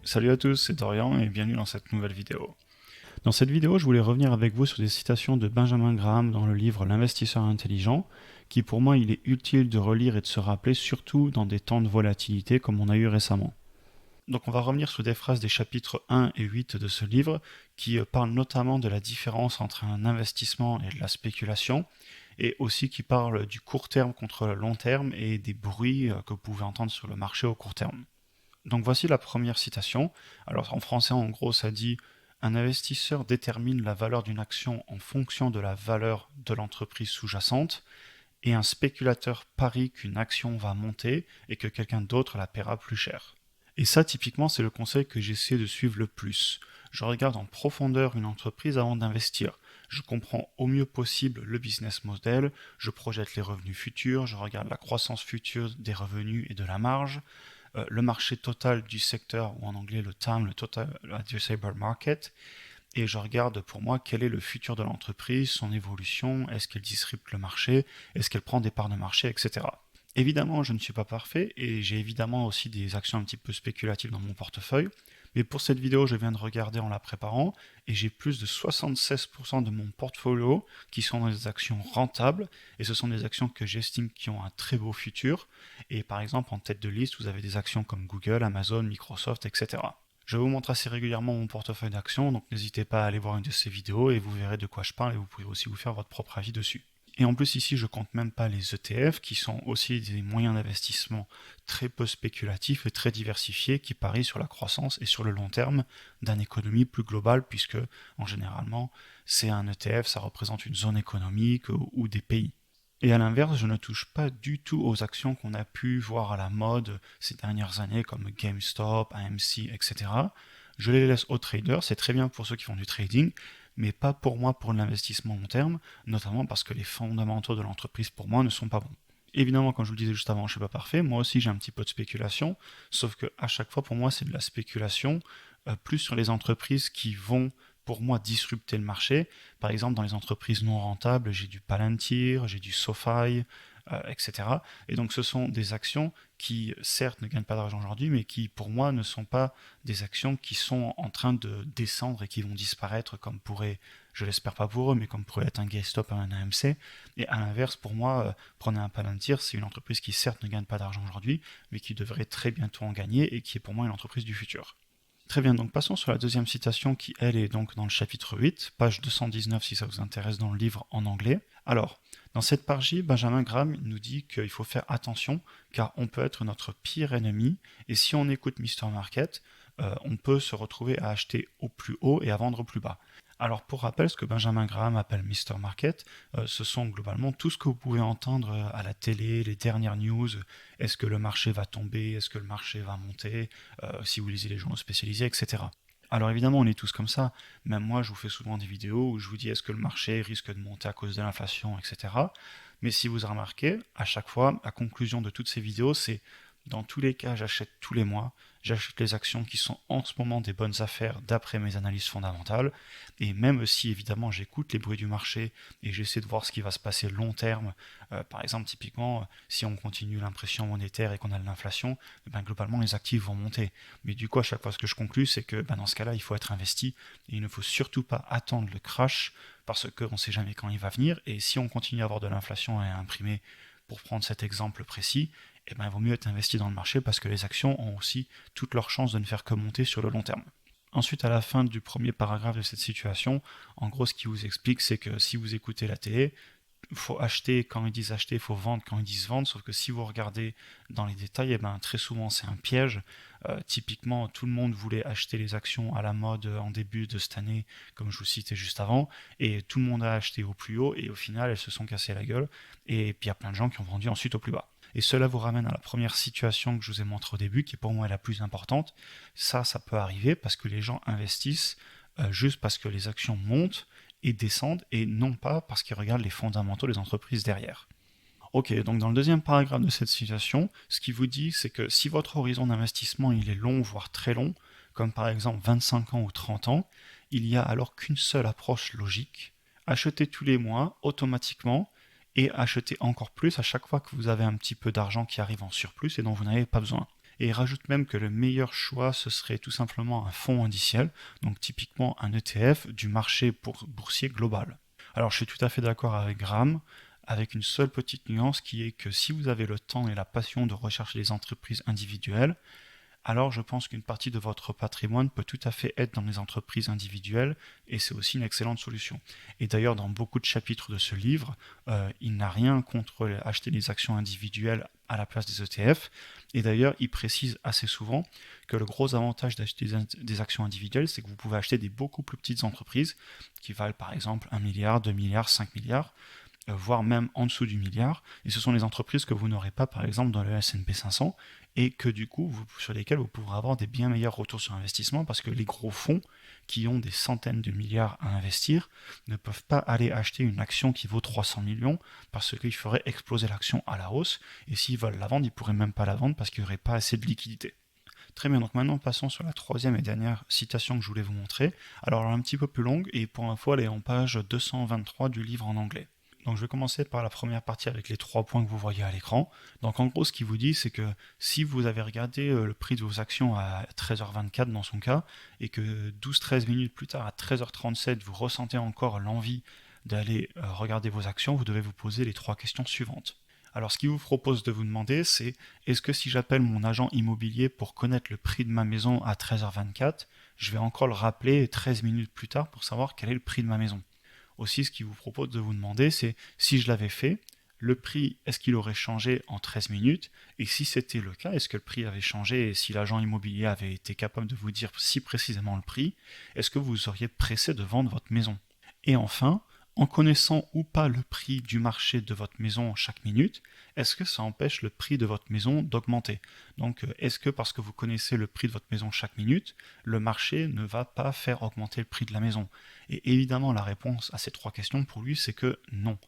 Salut à tous, c'est Dorian et bienvenue dans cette nouvelle vidéo. Dans cette vidéo, je voulais revenir avec vous sur des citations de Benjamin Graham dans le livre L'investisseur intelligent, qui pour moi il est utile de relire et de se rappeler, surtout dans des temps de volatilité comme on a eu récemment. Donc on va revenir sur des phrases des chapitres 1 et 8 de ce livre qui parlent notamment de la différence entre un investissement et de la spéculation, et aussi qui parlent du court terme contre le long terme et des bruits que vous pouvez entendre sur le marché au court terme. Donc voici la première citation. Alors en français, en gros, ça dit: un investisseur détermine la valeur d'une action en fonction de la valeur de l'entreprise sous-jacente, et un spéculateur parie qu'une action va monter et que quelqu'un d'autre la paiera plus cher. Et ça, typiquement, c'est le conseil que j'essaie de suivre le plus. Je regarde en profondeur une entreprise avant d'investir. Je comprends au mieux possible le business model, je projette les revenus futurs, je regarde la croissance future des revenus et de la marge, le marché total du secteur, ou en anglais le TAM, le Total Addressable Market, et je regarde pour moi quel est le futur de l'entreprise, son évolution, est-ce qu'elle disrupte le marché, est-ce qu'elle prend des parts de marché, etc. Évidemment, je ne suis pas parfait et j'ai évidemment aussi des actions un petit peu spéculatives dans mon portefeuille, mais pour cette vidéo, je viens de regarder en la préparant et j'ai plus de 76% de mon portfolio qui sont dans des actions rentables, et ce sont des actions que j'estime qui ont un très beau futur. Et par exemple, en tête de liste, vous avez des actions comme Google, Amazon, Microsoft, etc. Je vous montre assez régulièrement mon portefeuille d'actions, donc n'hésitez pas à aller voir une de ces vidéos et vous verrez de quoi je parle et vous pouvez aussi vous faire votre propre avis dessus. Et en plus ici, je compte même pas les ETF qui sont aussi des moyens d'investissement très peu spéculatifs et très diversifiés qui parient sur la croissance et sur le long terme d'une économie plus globale, puisque en généralement, c'est un ETF, ça représente une zone économique ou des pays. Et à l'inverse, je ne touche pas du tout aux actions qu'on a pu voir à la mode ces dernières années comme GameStop, AMC, etc. Je les laisse aux traders, c'est très bien pour ceux qui font du trading, mais pas pour moi pour l'investissement long terme, notamment parce que les fondamentaux de l'entreprise pour moi ne sont pas bons. Évidemment, comme je vous le disais juste avant, je ne suis pas parfait, moi aussi j'ai un petit peu de spéculation, sauf que à chaque fois pour moi c'est de la spéculation, plus sur les entreprises qui vont pour moi disrupter le marché. Par exemple, dans les entreprises non rentables, j'ai du Palantir, j'ai du SoFi, etc. Et donc ce sont des actions qui, certes, ne gagnent pas d'argent aujourd'hui, mais qui, pour moi, ne sont pas des actions qui sont en train de descendre et qui vont disparaître comme pourrait, je l'espère pas pour eux, mais comme pourrait être un GameStop, un AMC. Et à l'inverse, pour moi, prenez un Palantir, c'est une entreprise qui, certes, ne gagne pas d'argent aujourd'hui, mais qui devrait très bientôt en gagner et qui est pour moi une entreprise du futur. Très bien, donc passons sur la deuxième citation qui, elle, est donc dans le chapitre 8, page 219 si ça vous intéresse dans le livre en anglais. Alors, dans cette partie, Benjamin Graham nous dit qu'il faut faire attention car on peut être notre pire ennemi, et si on écoute Mr. Market, on peut se retrouver à acheter au plus haut et à vendre au plus bas. Alors pour rappel, ce que Benjamin Graham appelle Mr. Market, ce sont globalement tout ce que vous pouvez entendre à la télé, les dernières news. Est-ce que le marché va tomber? Est-ce que le marché va monter? Si vous lisez les journaux spécialisés, etc. Alors évidemment, on est tous comme ça. Même moi, je vous fais souvent des vidéos où je vous dis est-ce que le marché risque de monter à cause de l'inflation, etc. Mais si vous remarquez, à chaque fois, la conclusion de toutes ces vidéos, c'est dans tous les cas, j'achète tous les mois, j'achète les actions qui sont en ce moment des bonnes affaires d'après mes analyses fondamentales, et même si évidemment j'écoute les bruits du marché et j'essaie de voir ce qui va se passer long terme, par exemple typiquement si on continue l'impression monétaire et qu'on a de l'inflation, ben, globalement les actifs vont monter. Mais du coup à chaque fois ce que je conclus c'est que ben, dans ce cas-là il faut être investi et il ne faut surtout pas attendre le crash parce qu'on ne sait jamais quand il va venir, et si on continue à avoir de l'inflation à imprimer, pour prendre cet exemple précis, eh ben, il vaut mieux être investi dans le marché parce que les actions ont aussi toutes leurs chances de ne faire que monter sur le long terme. Ensuite, à la fin du premier paragraphe de cette situation, en gros, ce qui vous explique, c'est que si vous écoutez la télé, il faut acheter quand ils disent acheter, il faut vendre quand ils disent vendre, sauf que si vous regardez dans les détails, eh ben, très souvent c'est un piège. Typiquement, tout le monde voulait acheter les actions à la mode en début de cette année, comme je vous citais juste avant, et tout le monde a acheté au plus haut, et au final, elles se sont cassées la gueule, et puis il y a plein de gens qui ont vendu ensuite au plus bas. Et cela vous ramène à la première situation que je vous ai montrée au début, qui pour moi est la plus importante. Ça peut arriver parce que les gens investissent juste parce que les actions montent et descendent, et non pas parce qu'ils regardent les fondamentaux des entreprises derrière. Ok, donc dans le deuxième paragraphe de cette situation, ce qui vous dit, c'est que si votre horizon d'investissement il est long, voire très long, comme par exemple 25 ans ou 30 ans, il n'y a alors qu'une seule approche logique: acheter tous les mois automatiquement et acheter encore plus à chaque fois que vous avez un petit peu d'argent qui arrive en surplus et dont vous n'avez pas besoin. Et il rajoute même que le meilleur choix, ce serait tout simplement un fonds indiciel, donc typiquement un ETF du marché boursier global. Alors je suis tout à fait d'accord avec Graham, avec une seule petite nuance qui est que si vous avez le temps et la passion de rechercher les entreprises individuelles, alors je pense qu'une partie de votre patrimoine peut tout à fait être dans les entreprises individuelles et c'est aussi une excellente solution. Et d'ailleurs, dans beaucoup de chapitres de ce livre, il n'a rien contre acheter des actions individuelles à la place des ETF. Et d'ailleurs, il précise assez souvent que le gros avantage d'acheter des actions individuelles, c'est que vous pouvez acheter des beaucoup plus petites entreprises qui valent par exemple 1 milliard, 2 milliards, 5 milliards, voire même en dessous du milliard. Et ce sont les entreprises que vous n'aurez pas, par exemple, dans le S&P 500, et que du coup, sur lesquelles vous pourrez avoir des bien meilleurs retours sur investissement, parce que les gros fonds, qui ont des centaines de milliards à investir, ne peuvent pas aller acheter une action qui vaut 300 millions, parce qu'ils feraient exploser l'action à la hausse, et s'ils veulent la vendre, ils ne pourraient même pas la vendre, parce qu'il n'y aurait pas assez de liquidité. Très bien, donc maintenant passons sur la troisième et dernière citation que je voulais vous montrer. Alors elle est un petit peu plus longue, et pour info, elle est en page 223 du livre en anglais. Donc je vais commencer par la première partie avec les 3 points que vous voyez à l'écran. Donc en gros, ce qu'il vous dit, c'est que si vous avez regardé le prix de vos actions à 13h24 dans son cas, et que 12-13 minutes plus tard, à 13h37, vous ressentez encore l'envie d'aller regarder vos actions, vous devez vous poser les 3 questions suivantes. Alors ce qu'il vous propose de vous demander, c'est est-ce que si j'appelle mon agent immobilier pour connaître le prix de ma maison à 13h24, je vais encore le rappeler 13 minutes plus tard pour savoir quel est le prix de ma maison? Aussi, ce qu'il vous propose de vous demander, c'est si je l'avais fait, le prix, est-ce qu'il aurait changé en 13 minutes? Et si c'était le cas, est-ce que le prix avait changé? Et si l'agent immobilier avait été capable de vous dire si précisément le prix, est-ce que vous seriez pressé de vendre votre maison? Et enfin, en connaissant ou pas le prix du marché de votre maison chaque minute, est-ce que ça empêche le prix de votre maison d'augmenter? Donc, est-ce que parce que vous connaissez le prix de votre maison chaque minute, le marché ne va pas faire augmenter le prix de la maison? Et évidemment, la réponse à ces 3 questions pour lui, c'est que non.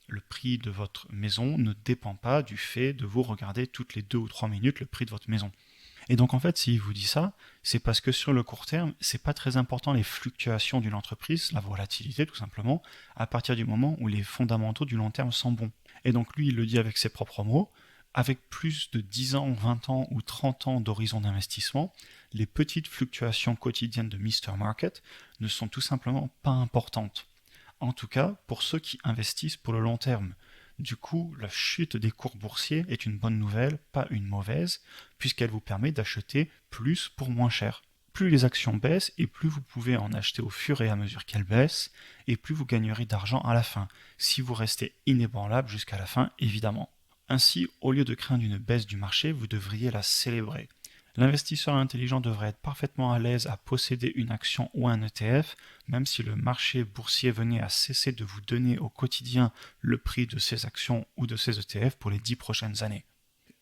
Le prix de votre maison ne dépend pas du fait de vous regarder toutes les 2 ou 3 minutes le prix de votre maison. Et donc en fait, s'il vous dit ça, c'est parce que sur le court terme, c'est pas très important les fluctuations d'une entreprise, la volatilité tout simplement, à partir du moment où les fondamentaux du long terme sont bons. Et donc lui, il le dit avec ses propres mots, avec plus de 10 ans, 20 ans ou 30 ans d'horizon d'investissement, les petites fluctuations quotidiennes de Mr. Market ne sont tout simplement pas importantes. En tout cas, pour ceux qui investissent pour le long terme. Du coup, la chute des cours boursiers est une bonne nouvelle, pas une mauvaise, puisqu'elle vous permet d'acheter plus pour moins cher. Plus les actions baissent, et plus vous pouvez en acheter au fur et à mesure qu'elles baissent, et plus vous gagnerez d'argent à la fin, si vous restez inébranlable jusqu'à la fin, évidemment. Ainsi, au lieu de craindre une baisse du marché, vous devriez la célébrer. L'investisseur intelligent devrait être parfaitement à l'aise à posséder une action ou un ETF, même si le marché boursier venait à cesser de vous donner au quotidien le prix de ces actions ou de ces ETF pour les 10 prochaines années.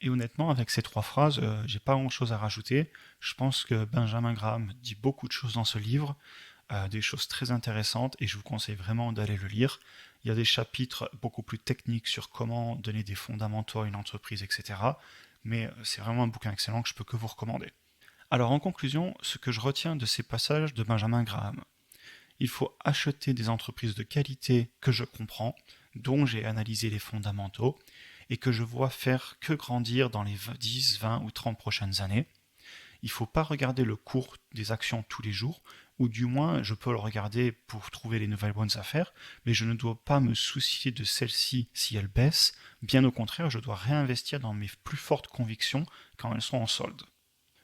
Et honnêtement, avec ces 3 phrases, j'ai pas grand chose à rajouter. Je pense que Benjamin Graham dit beaucoup de choses dans ce livre, des choses très intéressantes, et je vous conseille vraiment d'aller le lire. Il y a des chapitres beaucoup plus techniques sur comment donner des fondamentaux à une entreprise, etc. Mais c'est vraiment un bouquin excellent que je peux que vous recommander. Alors en conclusion, ce que je retiens de ces passages de Benjamin Graham: il faut acheter des entreprises de qualité que je comprends, dont j'ai analysé les fondamentaux, et que je vois faire que grandir dans les 10, 20 ou 30 prochaines années. Il ne faut pas regarder le cours des actions tous les jours, ou du moins je peux le regarder pour trouver les nouvelles bonnes affaires, mais je ne dois pas me soucier de celles-ci si elles baissent. Bien au contraire, je dois réinvestir dans mes plus fortes convictions quand elles sont en solde.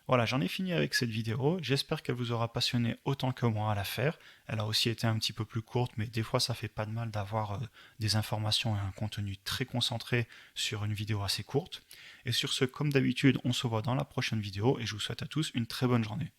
Voilà, j'en ai fini avec cette vidéo, j'espère qu'elle vous aura passionné autant que moi à la faire. Elle a aussi été un petit peu plus courte, mais des fois ça fait pas de mal d'avoir des informations et un contenu très concentré sur une vidéo assez courte. Et sur ce, comme d'habitude, on se voit dans la prochaine vidéo et je vous souhaite à tous une très bonne journée.